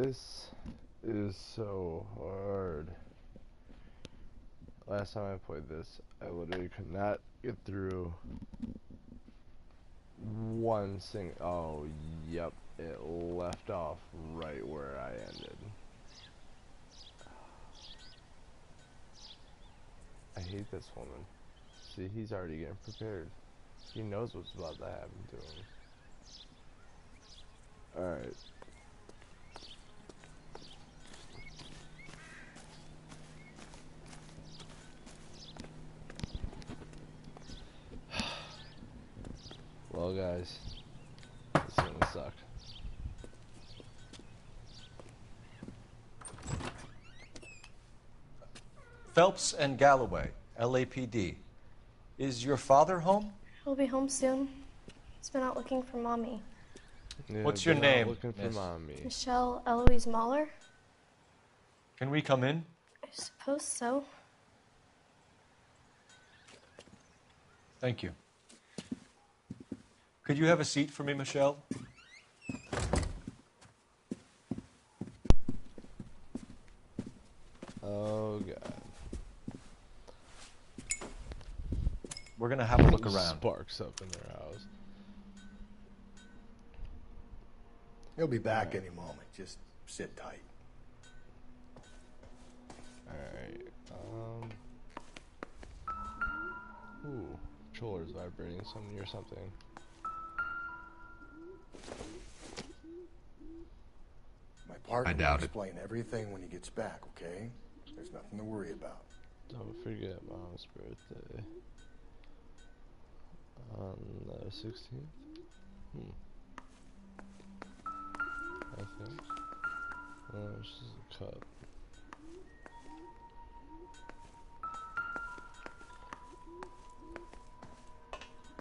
This is so hard. Last time I played this, I literally could not get through one single. Oh, yep. It left off right where I ended. I hate this woman. See, he's already getting prepared. He knows what's about to happen to him. Alright. Well, guys, it's gonna suck. Phelps and Galloway, LAPD. Is your father home? He'll be home soon. He's been out looking for Mommy. Yeah, What's your name, looking for miss? Mommy. Michelle Eloise Mahler? Can we come in? I suppose so. Thank you. Could you have a seat for me, Michelle? Oh, God. We're gonna have a look around. Sparks up in their house. He'll be back any moment. Just sit tight. Alright, ooh, controller's vibrating something or something. My partner I doubt will it. explain everything when he gets back, okay? There's nothing to worry about. Don't forget Mom's birthday. On the 16th? I think. Oh, it's just a cup.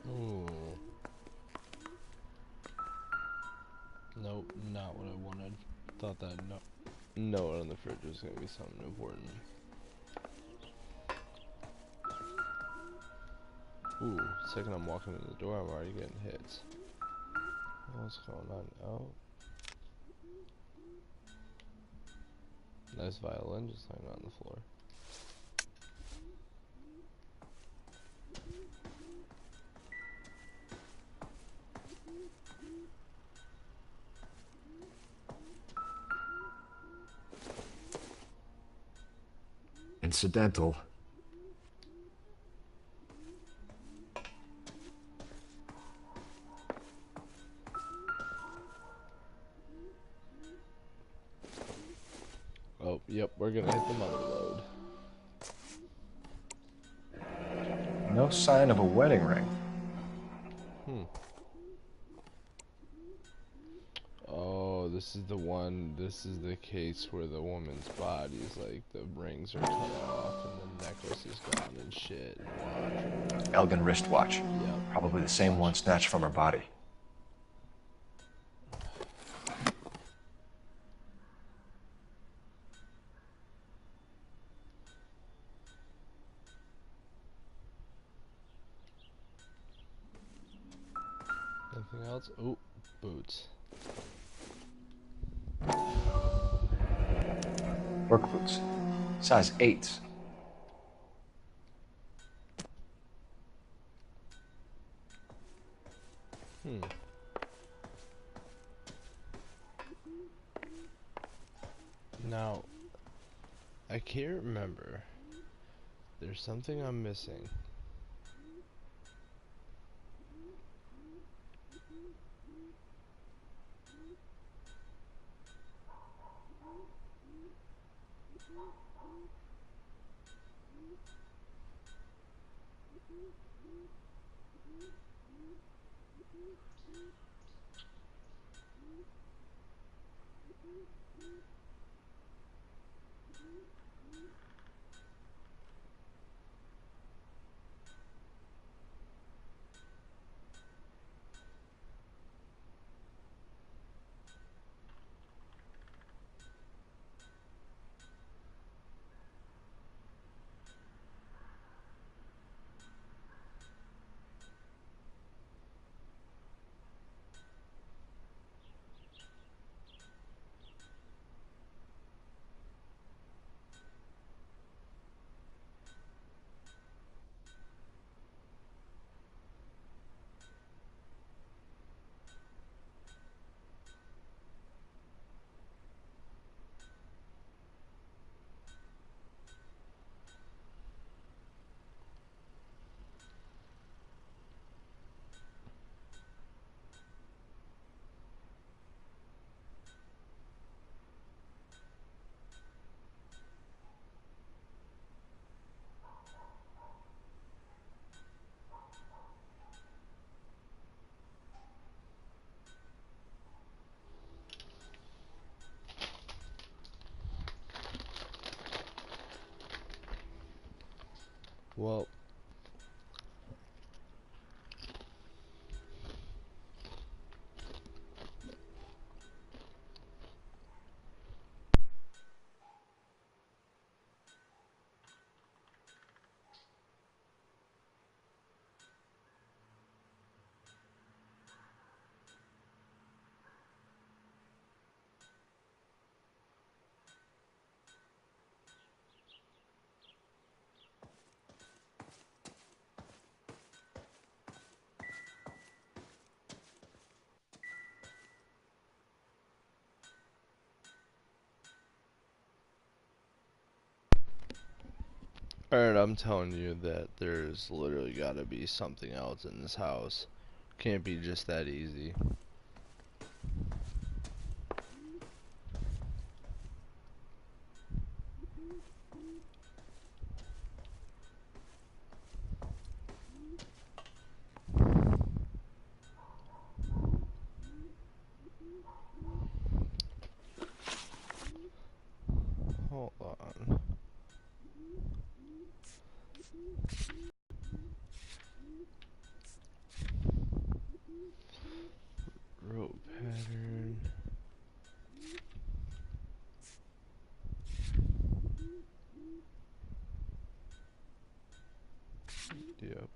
Ooh. Nope, not what I wanted. Thought that note on the fridge was gonna be something important. Ooh, second I'm walking in the door, I'm already getting hits. What's going on? Oh. Nice violin just laying on the floor. Incidental. Oh, yep, we're gonna hit the mother load. No sign of a wedding ring. Oh, this is the one, this is the case where the woman's body is like, the rings are cut off and the necklace is gone and shit. Elgin wristwatch. Yep. Probably the same one snatched from her body. Anything else? Oh, boots. Work boots. Size 8s. Now, I can't remember. There's something I'm missing. Well, alright, I'm telling you that there's literally gotta be something else in this house. Can't be just that easy. Hold on. Rope pattern. Yep.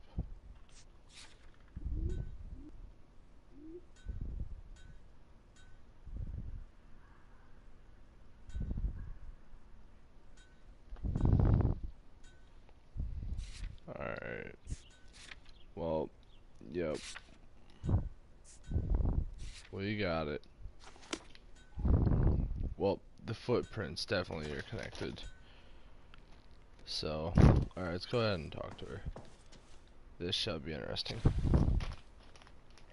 Alright. Well, yep. Well, you got it. Well, the footprints definitely are connected. So, alright, let's go ahead and talk to her. This shall be interesting.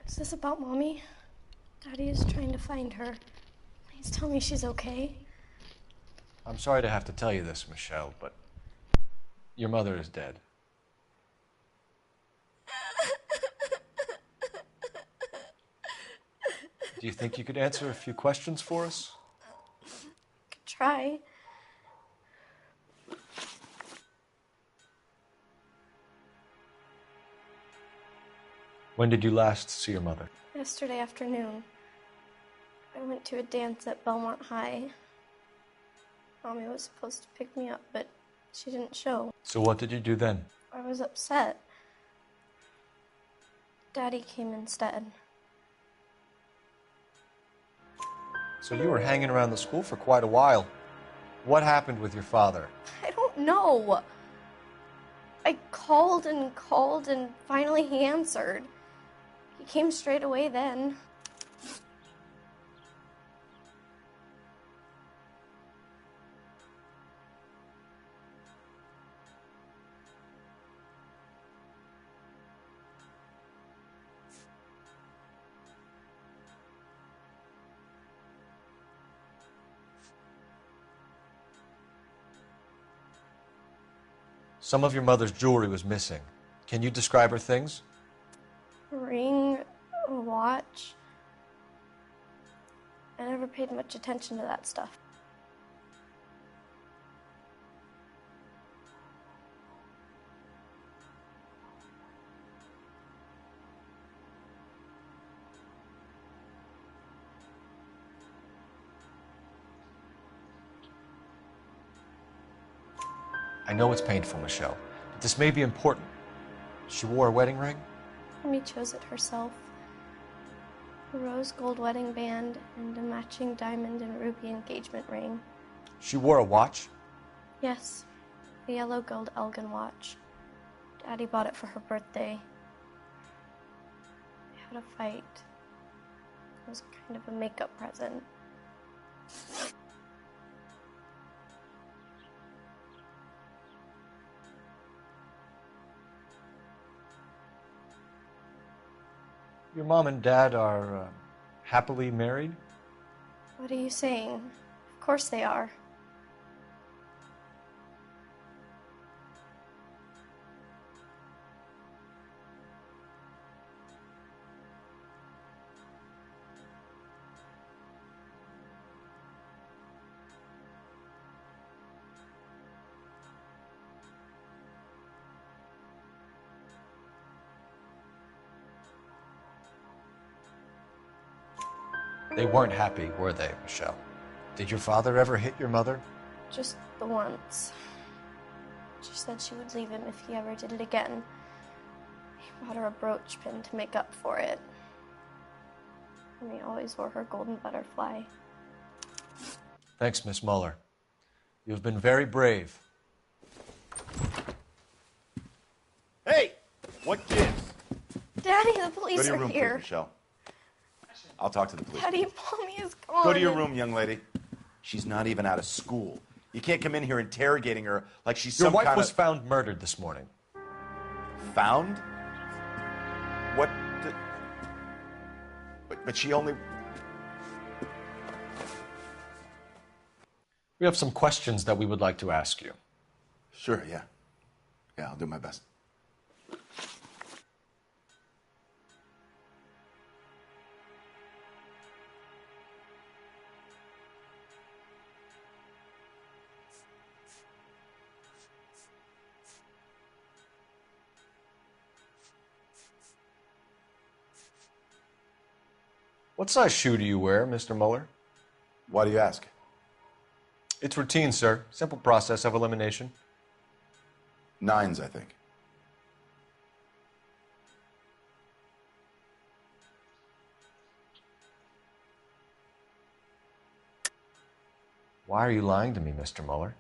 Is this about Mommy? Daddy is trying to find her. Please tell me she's okay. I'm sorry to have to tell you this, Michelle, but your mother is dead. Do you think you could answer a few questions for us? Could try. When did you last see your mother? Yesterday afternoon, I went to a dance at Belmont High. Mommy was supposed to pick me up, but she didn't show. So what did you do then? I was upset. Daddy came instead. So you were hanging around the school for quite a while. What happened with your father? I don't know. I called and finally he answered. He came straight away then. Some of your mother's jewelry was missing. Can you describe her things? A ring, a watch. I never paid much attention to that stuff. I know it's painful, Michelle, but this may be important. She wore a wedding ring? Mommy chose it herself. A rose gold wedding band and a matching diamond and ruby engagement ring. She wore a watch? Yes, a yellow gold Elgin watch. Daddy bought it for her birthday. They had a fight. It was kind of a makeup present. Your mom and dad are happily married? What are you saying? Of course they are. They weren't happy, were they, Michelle? Did your father ever hit your mother? Just the once. She said she would leave him if he ever did it again. He bought her a brooch pin to make up for it. And he always wore her golden butterfly. Thanks, Miss Muller. You've been very brave. Hey! What gives? Daddy, the Go police to your are room, here. please, Michelle. I'll talk to the police. Daddy, Mommy is gone. Go to your room, young lady. She's not even out of school. You can't come in here interrogating her like she's Your some wife kind was of... found murdered this morning. Found? What the... But she only... We have some questions that we would like to ask you. Sure, yeah. Yeah, I'll do my best. What size shoe do you wear, Mr. Muller? Why do you ask? It's routine, sir. Simple process of elimination. 9s, I think. Why are you lying to me, Mr. Muller?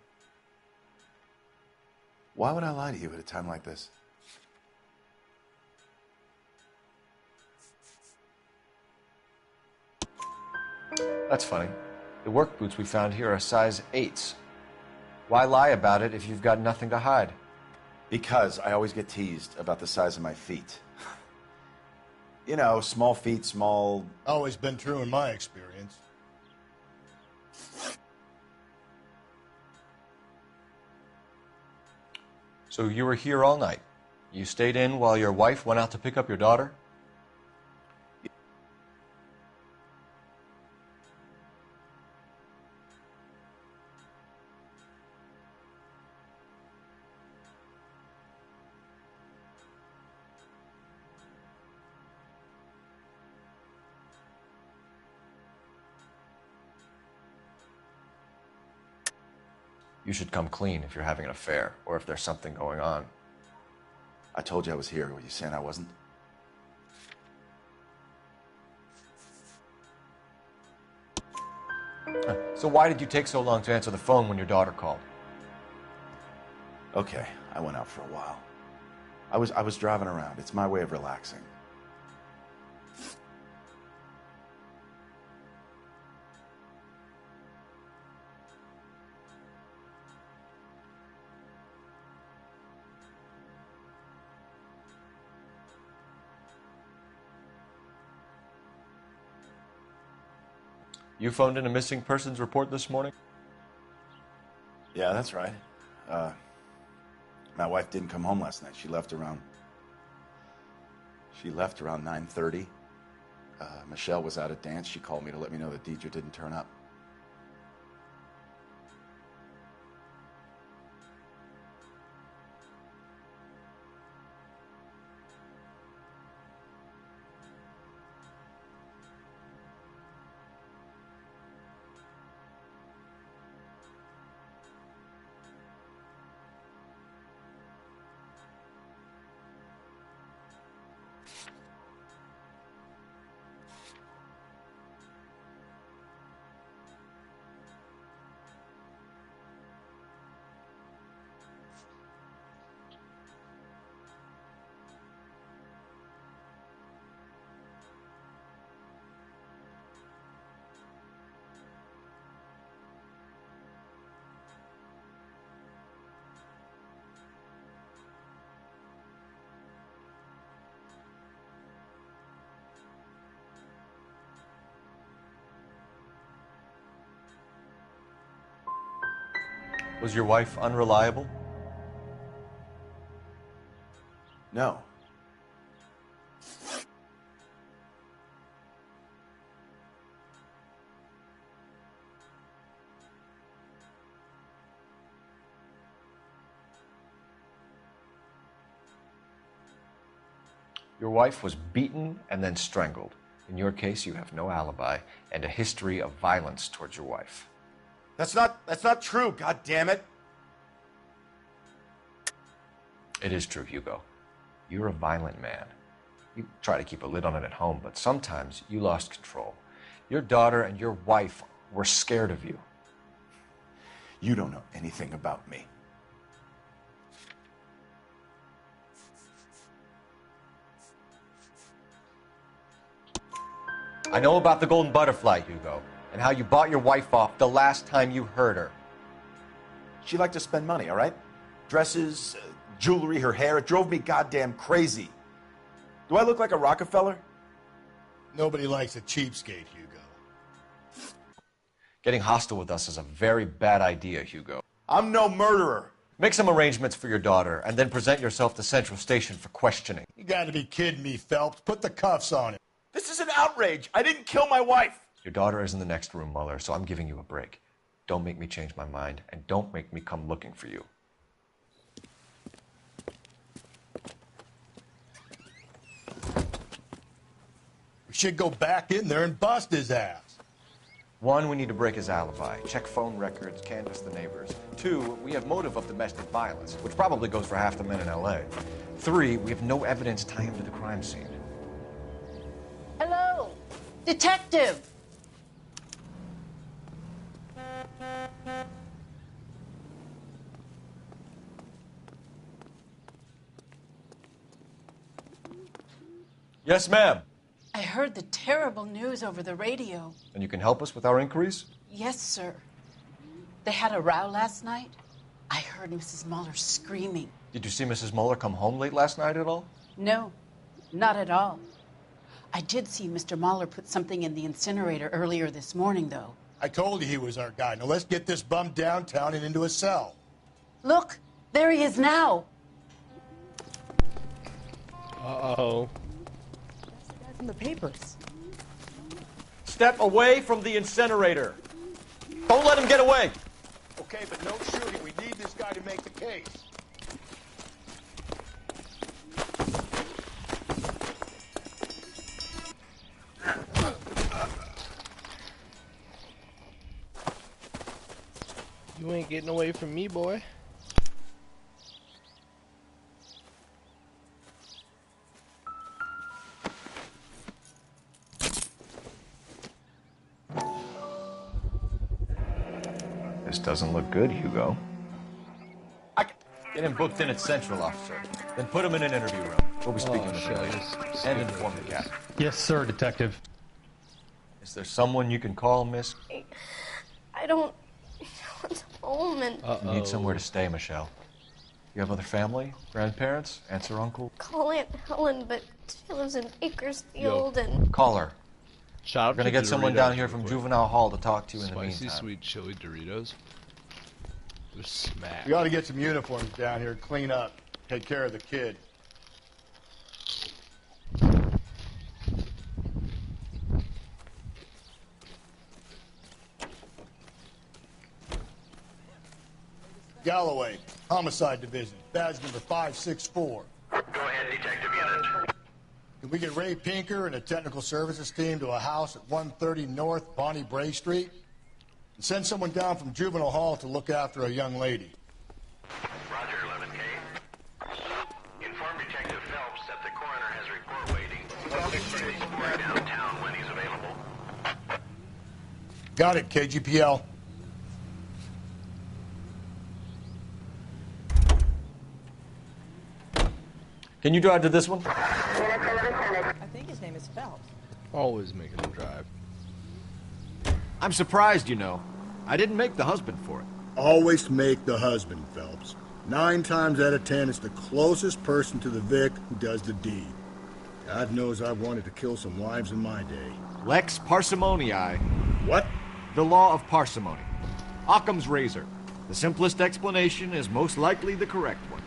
Why would I lie to you at a time like this? That's funny. The work boots we found here are size 8s. Why lie about it if you've got nothing to hide? Because I always get teased about the size of my feet. You know, small feet, small... Always been true in my experience. So you were here all night. You stayed in while your wife went out to pick up your daughter? You should come clean if you're having an affair or if there's something going on. I told you I was here. Were you saying I wasn't? So why did you take so long to answer the phone when your daughter called? Okay, I went out for a while. I was driving around. It's my way of relaxing. You phoned in a missing persons report this morning? Yeah, that's right. My wife didn't come home last night. She left around 9:30. Michelle was out at dance. She called me to let me know that Deidre didn't turn up. Was your wife unreliable? No. Your wife was beaten and then strangled. In your case, you have no alibi and a history of violence towards your wife. That's not true, god damn it. It is true, Hugo. You're a violent man. You try to keep a lid on it at home, but sometimes you lost control. Your daughter and your wife were scared of you. You don't know anything about me. I know about the golden butterfly, Hugo, and how you bought your wife off the last time you heard her. She liked to spend money, all right? Dresses, jewelry, her hair. It drove me goddamn crazy. Do I look like a Rockefeller? Nobody likes a cheapskate, Hugo. Getting hostile with us is a very bad idea, Hugo. I'm no murderer. Make some arrangements for your daughter, and then present yourself to Central Station for questioning. You gotta be kidding me, Phelps. Put the cuffs on him. This is an outrage. I didn't kill my wife. Your daughter is in the next room, Muller, so I'm giving you a break. Don't make me change my mind, and don't make me come looking for you. We should go back in there and bust his ass. 1, we need to break his alibi. Check phone records, canvass the neighbors. 2, we have motive of domestic violence, which probably goes for half the men in L.A. 3, we have no evidence tying him to the crime scene. Hello, detective. Yes, ma'am. I heard the terrible news over the radio. And you can help us with our inquiries? Yes, sir. They had a row last night. I heard Mrs. Muller screaming. Did you see Mrs. Muller come home late last night at all? No, not at all. I did see Mr. Muller put something in the incinerator earlier this morning, though. I told you he was our guy. Now let's get this bum downtown and into a cell. Look, there he is now. Uh-oh. In the papers. Step away from the incinerator. Don't let him get away. Okay, but no shooting. We need this guy to make the case. You ain't getting away from me, boy. This doesn't look good, Hugo. Get him booked in at Central, officer. Then put him in an interview room. We'll be speaking with him later. And inform the captain. Yes, sir, detective. Is there someone you can call, miss? I don't want home and You need somewhere to stay, Michelle. You have other family? Grandparents? Aunts or uncle? call Aunt Helen, but she lives in Bakersfield and Call her. Shout out We're gonna to get someone Doritos down here real from quick. Juvenile Hall to talk to you in the Spicy meantime. sweet chili Doritos. They're smack. We ought to get some uniforms down here, clean up, take care of the kid. Galloway, Homicide Division, badge number 564. Go ahead, Detective Unit. Can we get Ray Pinker and a technical services team to a house at 130 North Bonnie Bray Street? And send someone down from Juvenile Hall to look after a young lady. Roger, 11K. Inform Detective Phelps that the coroner has report waiting. He's board downtown when he's available. Got it, KGPL. Can you drive to this one? I think his name is Phelps. Always making them drive. I'm surprised, you know. I didn't make the husband for it. Always make the husband, Phelps. 9 times out of 10, it's the closest person to the Vic who does the deed. God knows I've wanted to kill some wives in my day. Lex parsimoniae. What? The law of parsimony. Occam's razor. The simplest explanation is most likely the correct one.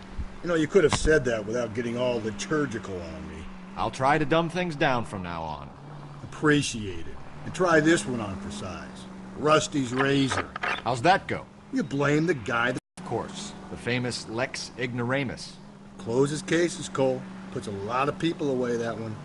You know, you could have said that without getting all liturgical on me. I'll try to dumb things down from now on. Appreciate it. And try this one on for size. Rusty's razor. How's that go? You blame the guy that Of course, the famous Lex ignoramus. closes cases, Cole. Puts a lot of people away, that one.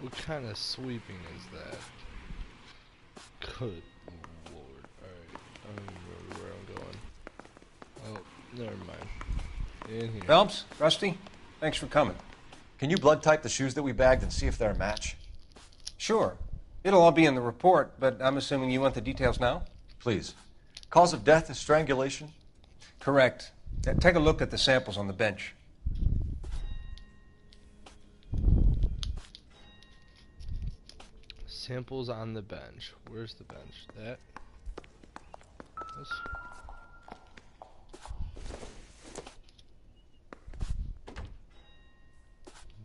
What kind of sweeping is that? Good lord. Alright. I don't even remember where I'm going. Oh, never mind. In here. Phelps, Rusty, thanks for coming. Can you blood type the shoes that we bagged and see if they're a match? Sure. It'll all be in the report, but I'm assuming you want the details now? Please. Cause of death is strangulation? Correct. Take a look at the samples on the bench. Samples on the bench. Where's the bench? That? This?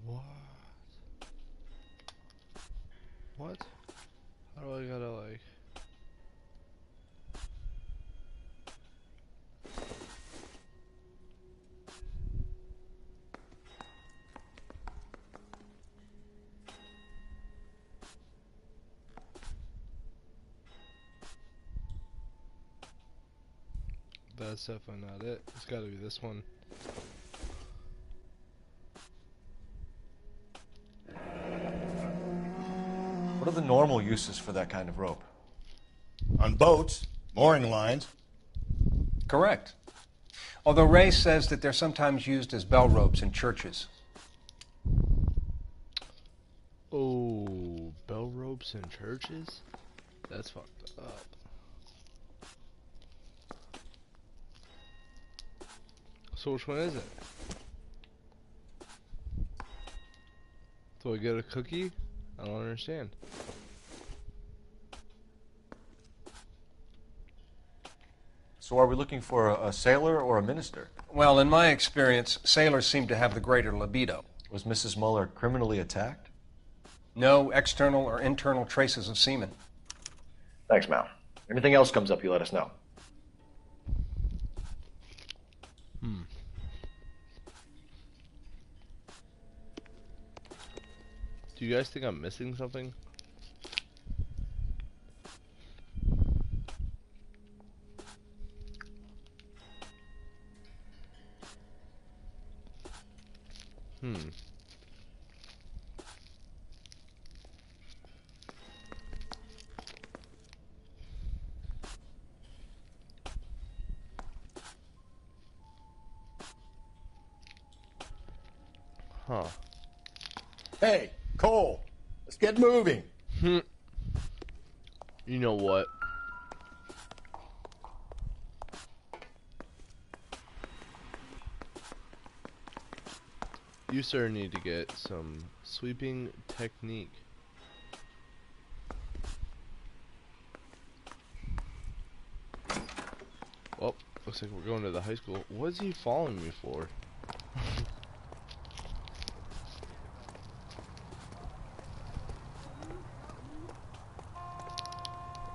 What? What? How do I gotta like... That's definitely not it. It's gotta be this one. What are the normal uses for that kind of rope? On boats, mooring lines. Correct. Although Ray says that they're sometimes used as bell ropes in churches. Oh, bell ropes in churches? That's fucked up. So which one is it? Do I get a cookie? I don't understand. So are we looking for a sailor or a minister? Well, in my experience, sailors seem to have the greater libido. Was Mrs. Muller criminally attacked? No external or internal traces of semen. Thanks, Mal. Anything else comes up, you let us know. Do you guys think I'm missing something? Huh. Hey, Cole, let's get moving. You know what? You, sir, need to get some sweeping technique. Well, looks like we're going to the high school. What is he following me for?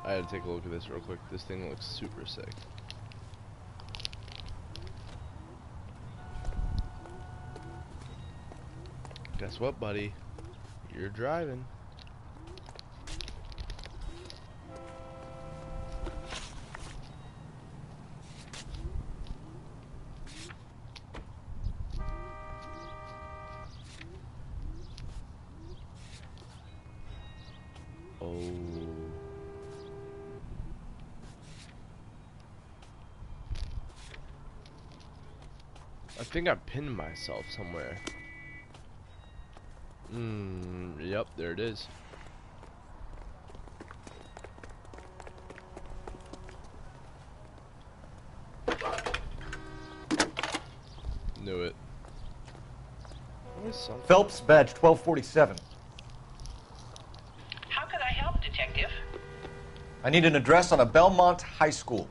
I had to take a look at this real quick. This thing looks super sick. Guess what, buddy? You're driving. Oh. I think I pinned myself somewhere. Yep, there it is. Knew it. Phelps, badge 1247. How could I help, Detective? I need an address on a Belmont High School.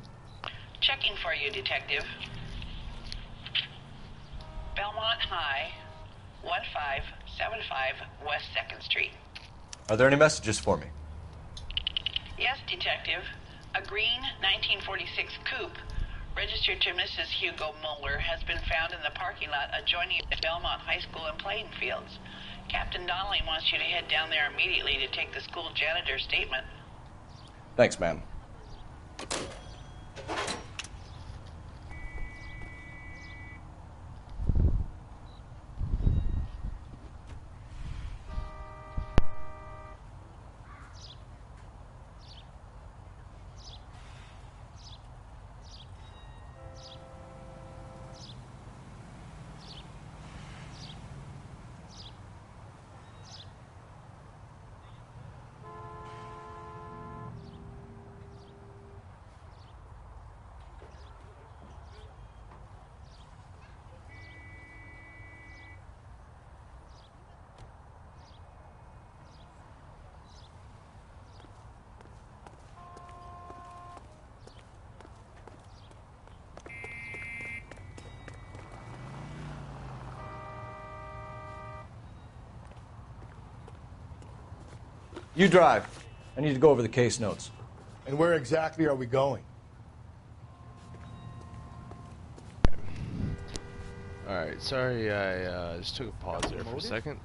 Checking for you, Detective. Belmont High, 1575 West 2nd Street. Are there any messages for me? Yes, Detective. A green 1946 coupe registered to Mrs. Hugo Muller has been found in the parking lot adjoining the Belmont High School and playing fields. Captain Donnelly wants you to head down there immediately to take the school janitor's statement. Thanks, ma'am. You drive. I need to go over the case notes. And where exactly are we going? Alright, sorry I just took a pause there for a second.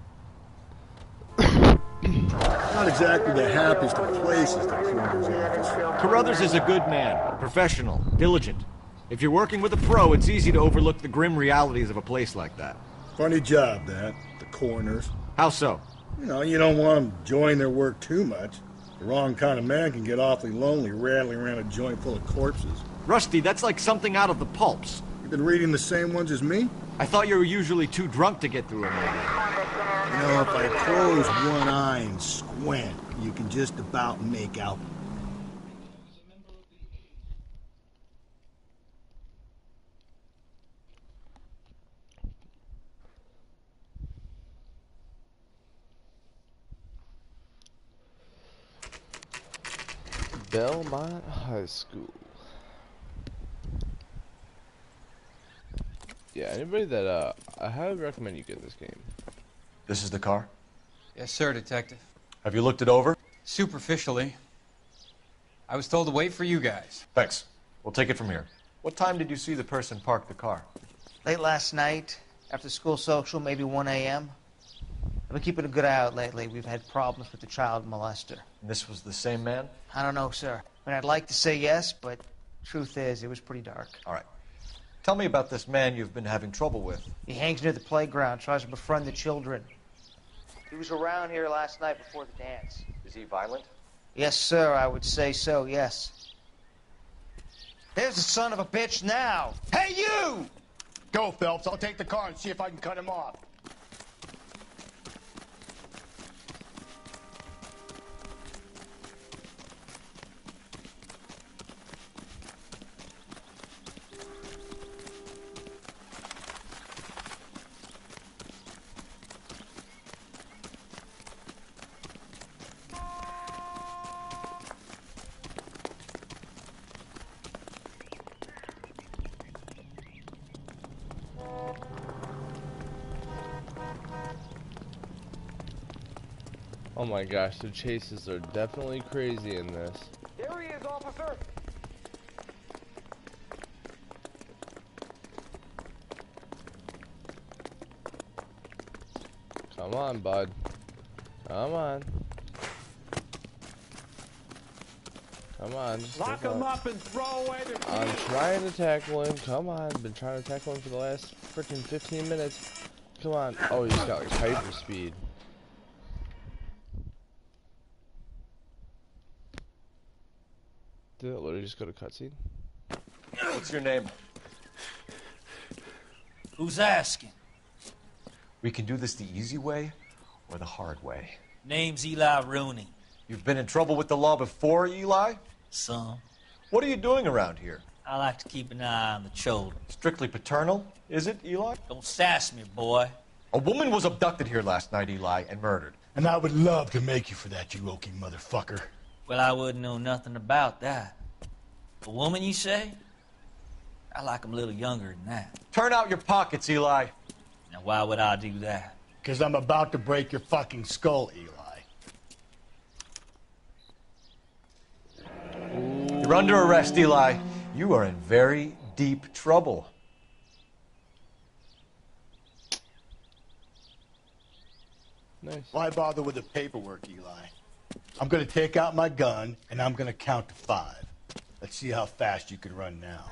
Not exactly the happiest of places, the coroner's office. Carruthers is a good man, professional, diligent. If you're working with a pro, it's easy to overlook the grim realities of a place like that. Funny job, that. The coroner's. How so? You know, you don't want them enjoying their work too much. The wrong kind of man can get awfully lonely rattling around a joint full of corpses. Rusty, that's like something out of the pulps. You been reading the same ones as me? I thought you were usually too drunk to get through them. You know, if I close one eye and squint, you can just about make out. Belmont High School. Yeah, anybody that, I highly recommend you get this game. This is the car? Yes, sir, Detective. Have you looked it over? Superficially. I was told to wait for you guys. Thanks. We'll take it from here. What time did you see the person park the car? Late last night, after school social, maybe 1 a.m. I've been keeping a good eye out lately. We've had problems with the child molester. And this was the same man? I don't know, sir. I mean, I'd like to say yes, but truth is, it was pretty dark. All right. Tell me about this man you've been having trouble with. He hangs near the playground, tries to befriend the children. He was around here last night before the dance. Is he violent? Yes, sir, I would say so, yes. There's the son of a bitch now. Hey, you! Go, Phelps. I'll take the car and see if I can cut him off. Oh my gosh, the chases are definitely crazy in this. There he is, officer. Come on, bud. Come on. Come on. Lock him up and throw away the key. I'm trying to tackle him. Come on. Been trying to tackle him for the last freaking 15 minutes. Come on. Oh, he's got like hyper speed. Did it literally just go to cutscene? What's your name? Who's asking? We can do this the easy way or the hard way. Name's Eli Rooney. You've been in trouble with the law before, Eli? Some. What are you doing around here? I like to keep an eye on the children. Strictly paternal, is it, Eli? Don't sass me, boy. A woman was abducted here last night, Eli, and murdered. And I would love to make you for that, you oaky motherfucker. Well, I wouldn't know nothing about that. A woman, you say? I like 'em a little younger than that. Turn out your pockets, Eli. Now, why would I do that? Because I'm about to break your fucking skull, Eli. You're under arrest, Eli. You are in very deep trouble. Nice. Why bother with the paperwork, Eli? I'm gonna take out my gun, and I'm gonna count to 5. Let's see how fast you can run now.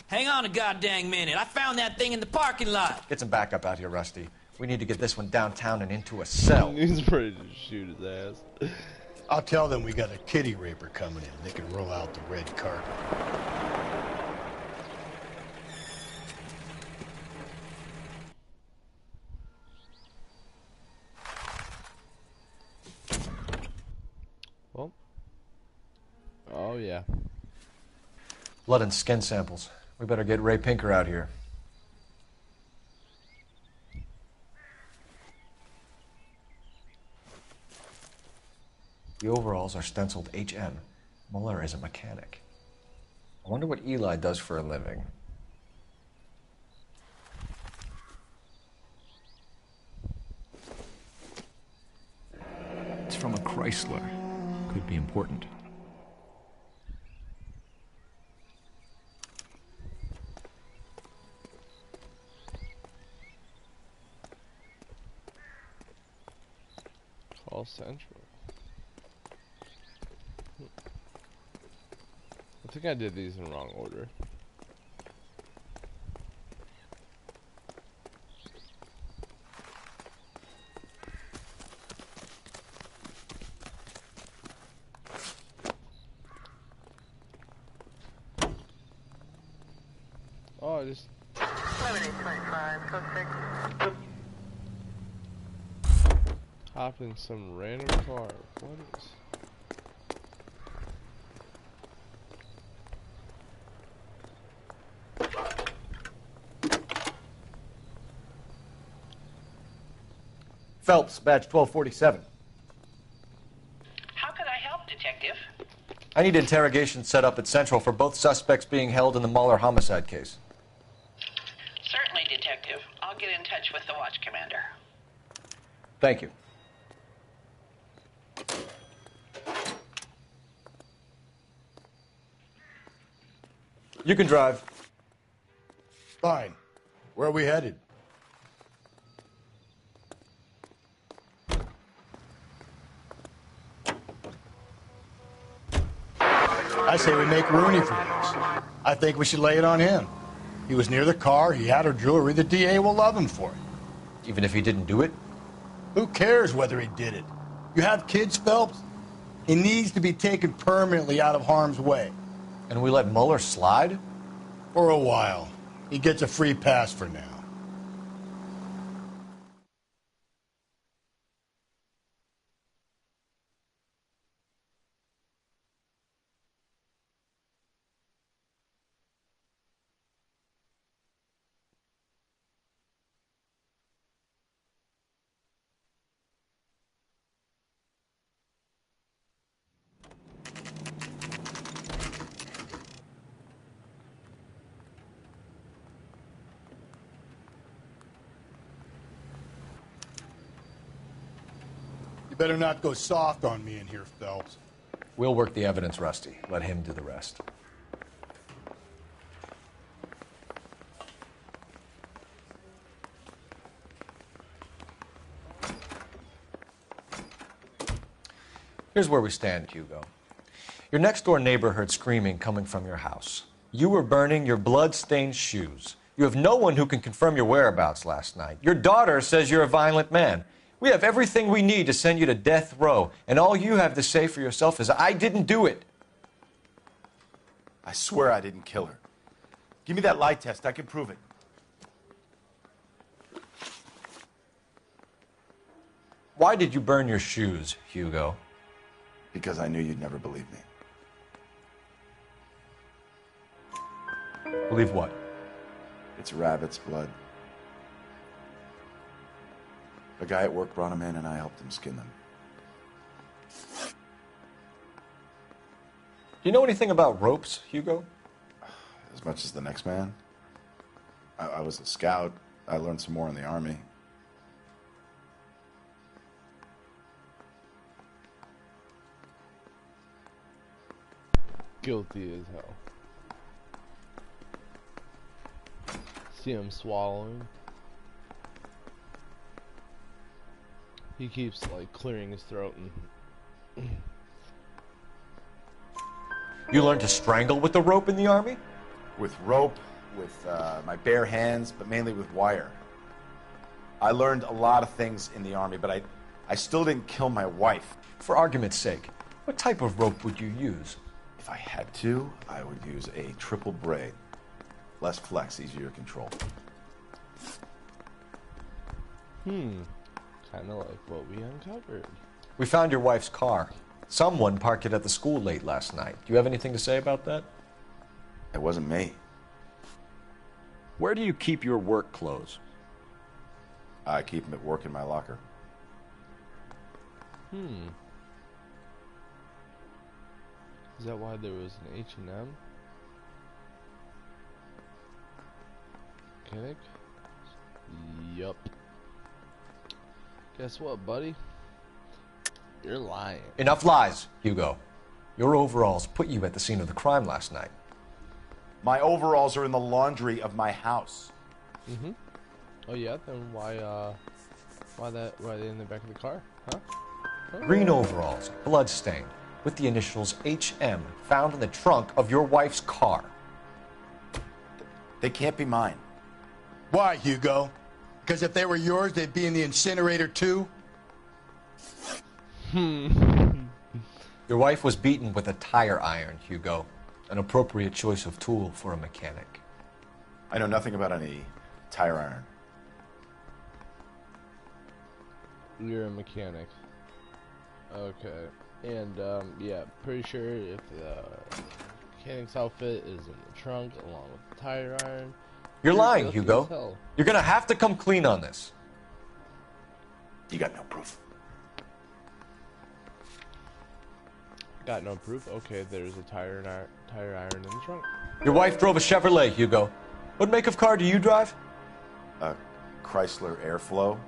Hang on a goddamn minute. I found that thing in the parking lot. Get some backup out here, Rusty. We need to get this one downtown and into a cell. He's ready to shoot his ass. I'll tell them we got a kitty raper coming in. They can roll out the red carpet. Well. Oh, yeah. Blood and skin samples. We better get Ray Pinker out here. The overalls are stenciled HM. Muller is a mechanic. I wonder what Eli does for a living. It's from a Chrysler could be important. Call Central. I think I did these in wrong order. Oh, I just... 7825, code 6. Hop in some random car. What is... Phelps, badge 1247. How could I help, Detective? I need interrogation set up at Central for both suspects being held in the Mahler homicide case. Certainly, Detective. I'll get in touch with the watch commander. Thank you. You can drive. Fine. Where are we headed? I say we make Rooney for this. I think we should lay it on him. He was near the car, he had her jewelry, the DA will love him for it. Even if he didn't do it? Who cares whether he did it? You have kids, Phelps? He needs to be taken permanently out of harm's way. And we let Mueller slide? For a while. He gets a free pass for now. You better not go soft on me in here, Phelps. We'll work the evidence, Rusty. Let him do the rest. Here's where we stand, Hugo. Your next-door neighbor heard screaming coming from your house. You were burning your blood-stained shoes. You have no one who can confirm your whereabouts last night. Your daughter says you're a violent man. We have everything we need to send you to death row, and all you have to say for yourself is, I didn't do it. I swear I didn't kill her. Give me that lie test. I can prove it. Why did you burn your shoes, Hugo? Because I knew you'd never believe me. Believe what? It's rabbit's blood. A guy at work brought him in and I helped him skin them. Do you know anything about ropes, Hugo? As much as the next man. I was a scout. I learned some more in the Army. Guilty as hell. See him swallowing. He keeps like clearing his throat and You learned to strangle with the rope in the Army? With rope, with my bare hands, but mainly with wire. I learned a lot of things in the Army, but I still didn't kill my wife. For argument's sake, what type of rope would you use? If I had to, I would use a triple braid. Less flex, easier to control. Kind of like what we uncovered. We found your wife's car. Someone parked it at the school late last night. Do you have anything to say about that? It wasn't me. Where do you keep your work clothes? I keep them at work in my locker. Is that why there was an H&M? Mechanic? Yup. Guess what, buddy? You're lying. Enough lies, Hugo. Your overalls put you at the scene of the crime last night. My overalls are in the laundry of my house. Mm-hmm. Oh yeah, then why they in the back of the car? Huh? Green overalls, bloodstained, with the initials HM found in the trunk of your wife's car. They can't be mine. Why, Hugo? Because if they were yours, they'd be in the incinerator too? Your wife was beaten with a tire iron, Hugo. An appropriate choice of tool for a mechanic. I know nothing about any tire iron. You're a mechanic. Okay. And, yeah, pretty sure if the mechanic's outfit is in the trunk along with the tire iron. You're lying, Hugo. You're gonna have to come clean on this. You got no proof. Got no proof? Okay, there's a tire iron in the trunk. Your wife drove a Chevrolet, Hugo. What make of car do you drive? A Chrysler Airflow.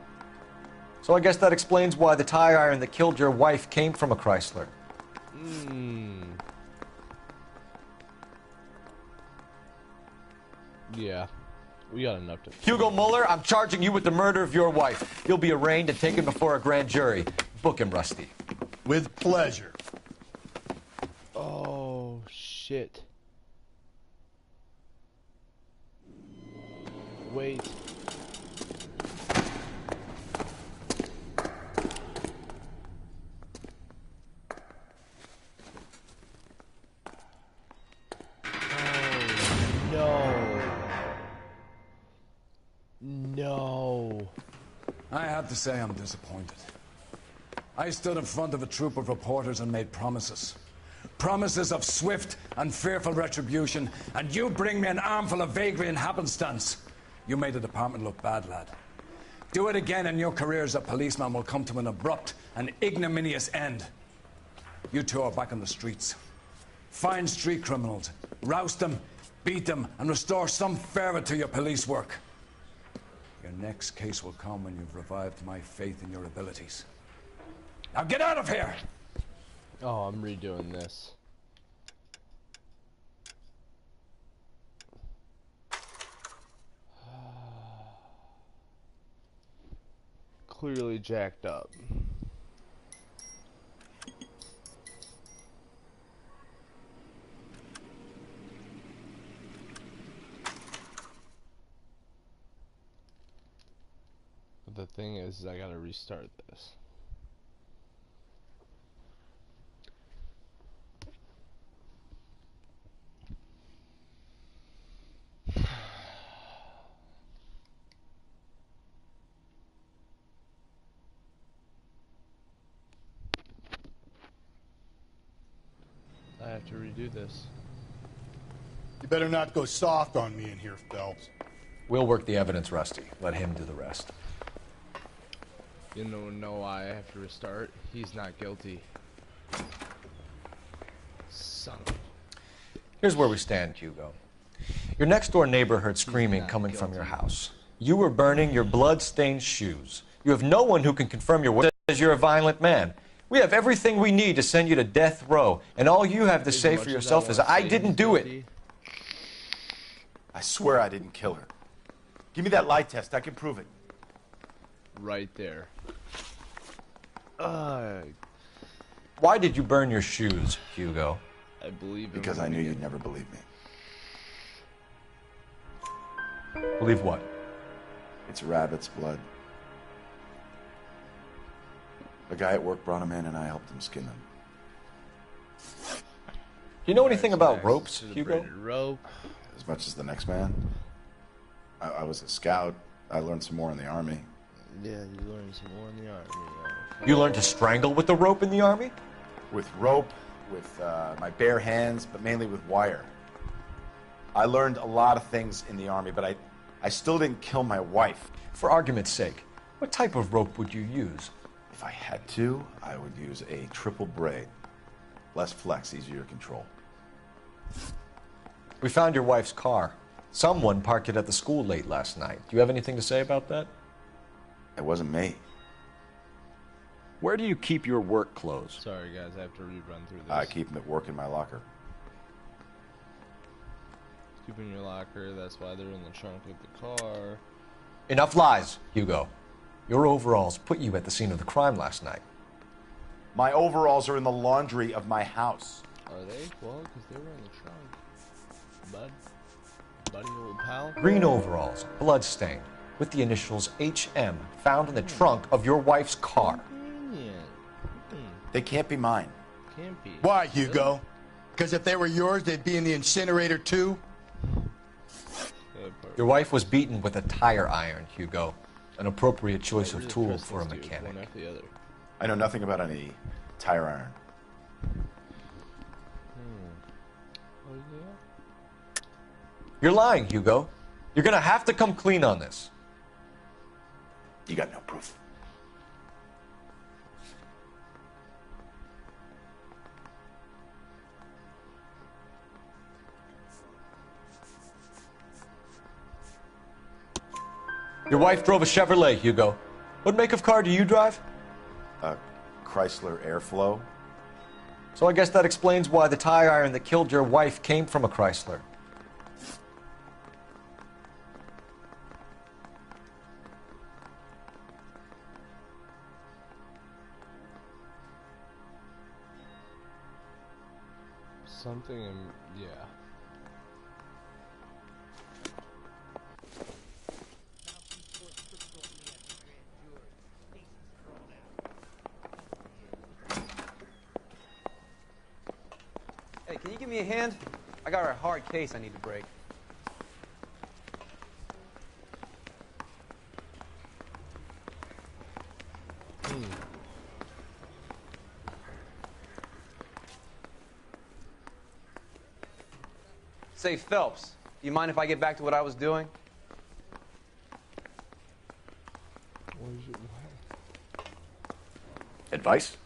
So I guess that explains why the tire iron that killed your wife came from a Chrysler. Yeah, we got enough to... Hugo Muller, I'm charging you with the murder of your wife. You'll be arraigned and taken before a grand jury. Book him, Rusty. With pleasure. Oh, shit. Wait. No. I have to say I'm disappointed. I stood in front of a troop of reporters and made promises. Promises of swift and fearful retribution, and you bring me an armful of vagary and happenstance. You made the department look bad, lad. Do it again and your career as a policeman will come to an abrupt and ignominious end. You two are back on the streets. Find street criminals, roust them, beat them, and restore some fervor to your police work. Your next case will come when you've revived my faith in your abilities. Now get out of here! Oh, I'm redoing this. Clearly jacked up. But the thing is I gotta restart this. I have to redo this. You better not go soft on me in here, Phelps. We'll work the evidence, Rusty. Let him do the rest. You know why I have to restart? He's not guilty. Son of... Here's where we stand, Hugo. Your next-door neighbor heard screaming coming from your house. You were burning your blood-stained shoes. You have no one who can confirm your word as you're a violent man. We have everything we need to send you to death row, and all you have to say for yourself is, I didn't do it. I swear I didn't kill her. Give me that lie test. I can prove it. Right there. Why did you burn your shoes, Hugo? I believe him. Because I knew you'd never believe me. Believe what? It's rabbit's blood. A guy at work brought him in, and I helped him skin them. You know anything about ropes, Hugo? Rope. As much as the next man. I was a scout. I learned some more in the Army. Yeah, you learned some more in the Army. You learned to strangle with the rope in the Army? With rope, with my bare hands, but mainly with wire. I learned a lot of things in the Army, but I still didn't kill my wife. For argument's sake, what type of rope would you use? If I had to, I would use a triple braid. Less flex, easier to control. We found your wife's car. Someone parked it at the school late last night. Do you have anything to say about that? It wasn't me. Where do you keep your work clothes? Sorry, guys, I have to rerun through this. I keep them at work in my locker. Keep in your locker, that's why they're in the trunk of the car. Enough lies, Hugo. Your overalls put you at the scene of the crime last night. My overalls are in the laundry of my house. Are they? Well, because they were in the trunk. Bud? Buddy, old pal? Green overalls, blood-stained, with the initials HM found in the trunk of your wife's car. They can't be mine. Can't be. Why, Hugo? Because if they were yours, they'd be in the incinerator too? Your wife was beaten with a tire iron, Hugo. An appropriate choice of tool for a mechanic. I know nothing about any tire iron. Oh, yeah? You're lying, Hugo. You're gonna have to come clean on this. You got no proof. Your wife drove a Chevrolet, Hugo. What make of car do you drive? A Chrysler Airflow. So I guess that explains why the tire iron that killed your wife came from a Chrysler. Something in... yeah. Hey, can you give me a hand? I got a hard case I need to break. Say, Phelps, do you mind if I get back to what I was doing? Advice?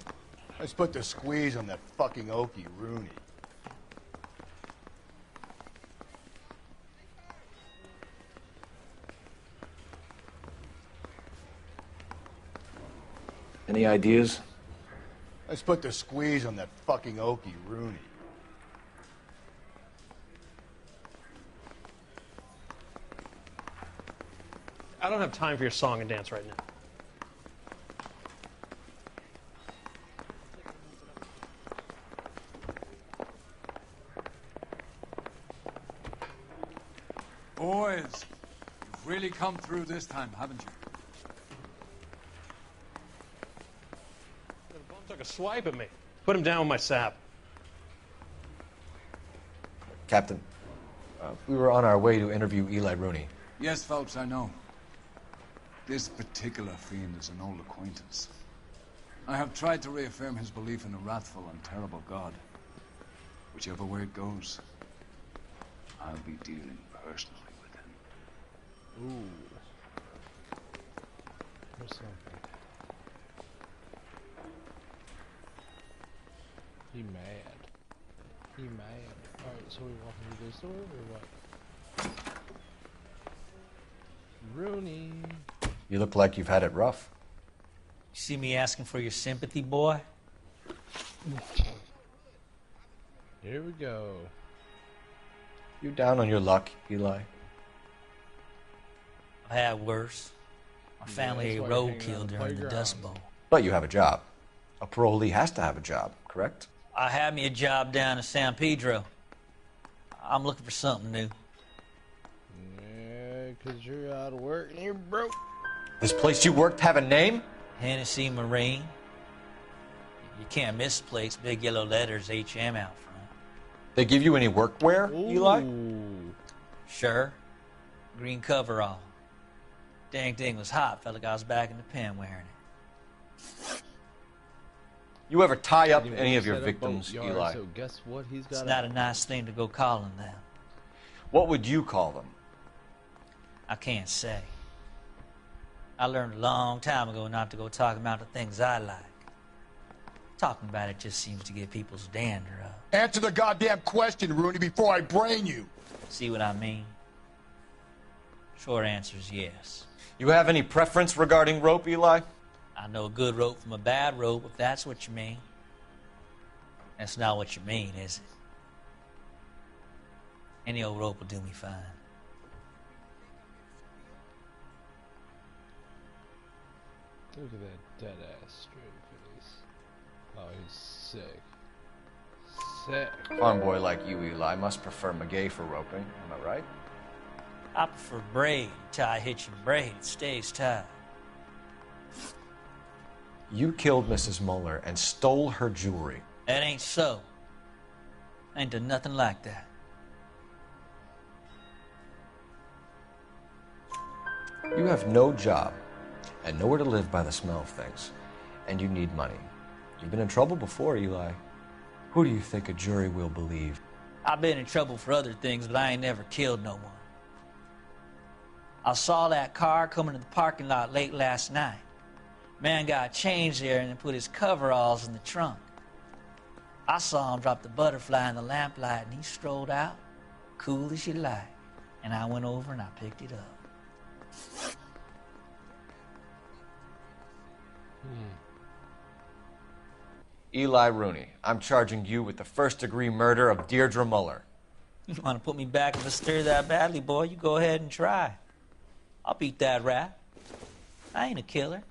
Let's put the squeeze on that fucking Okie Rooney. Any ideas? Let's put the squeeze on that fucking Okie Rooney. I don't have time for your song and dance right now. Boys, you've really come through this time, haven't you? The bum took a swipe at me. Put him down with my sap. Captain, we were on our way to interview Eli Rooney. Yes, Phelps, I know. This particular fiend is an old acquaintance. I have tried to reaffirm his belief in a wrathful and terrible God. Whichever way it goes, I'll be dealing personally with him. Ooh. Or something. He mad. He mad. Alright, so we walking through this door or what? Rooney. You look like you've had it rough. You see me asking for your sympathy, boy? Here we go. You down on your luck, Eli? I had worse. My family ate roadkill during the Dust Bowl. But you have a job. A parolee has to have a job, correct? I had me a job down in San Pedro. I'm looking for something new. Yeah, because you're out of work and you're broke. This place you worked have a name? Hennessy Marine. You can't miss the place. Big yellow letters, HM out front. They give you any workwear, Eli? Sure. Green coverall. Dang thing was hot. Felt like I was back in the pen wearing it. You ever tie up any of your victims, Eli? So guess what he's got? It's not a nice thing to go calling them. What would you call them? I can't say. I learned a long time ago not to go talking about the things I like. Talking about it just seems to get people's dander up. Answer the goddamn question, Rooney, before I brain you. See what I mean? Short answer is yes. You have any preference regarding rope, Eli? I know a good rope from a bad rope, if that's what you mean. That's not what you mean, is it? Any old rope will do me fine. Look at that dead-ass straight face. Oh, he's sick. Sick. Farm boy like you, Eli, must prefer McGay for roping. Am I right? I prefer braid. Tie hitching braid. It stays tied. You killed Mrs. Muller and stole her jewelry. That ain't so. I ain't done nothing like that. You have no job and nowhere to live by the smell of things, and you need money. You've been in trouble before, Eli. Who do you think a jury will believe? I've been in trouble for other things, but I ain't never killed no one. I saw that car coming to the parking lot late last night. Man got changed there and then put his coveralls in the trunk. I saw him drop the butterfly in the lamplight, and he strolled out, cool as you like. And I went over and I picked it up. Eli Rooney, I'm charging you with the first-degree murder of Deirdre Muller. You want to put me back in the stir that badly, boy? You go ahead and try. I'll beat that rap. I ain't a killer.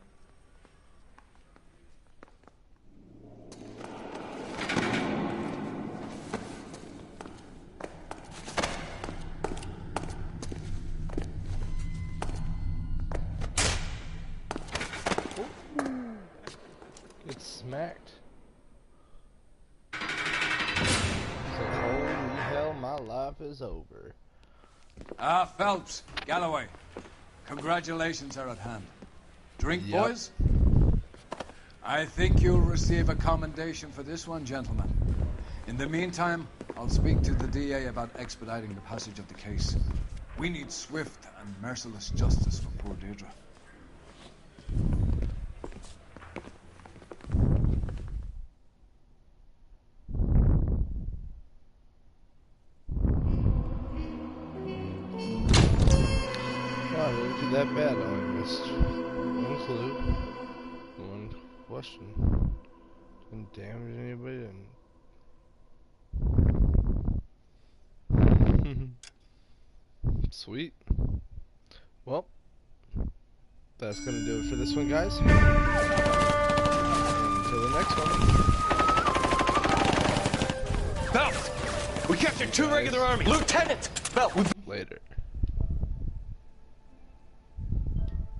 Get smacked. So, holy hell, my life is over. Phelps, Galloway, congratulations are at hand. Drink, Yep. boys? I think you'll receive a commendation for this one, gentlemen. In the meantime, I'll speak to the DA about expediting the passage of the case. We need swift and merciless justice for poor Deirdre. Wow, didn't do that bad. I only missed one clue, one question. Didn't damage anybody. Sweet. Well, that's gonna do it for this one, guys. Until the next one. Phelps! We captured 2 regular armies! Lieutenant! Phelps! Later.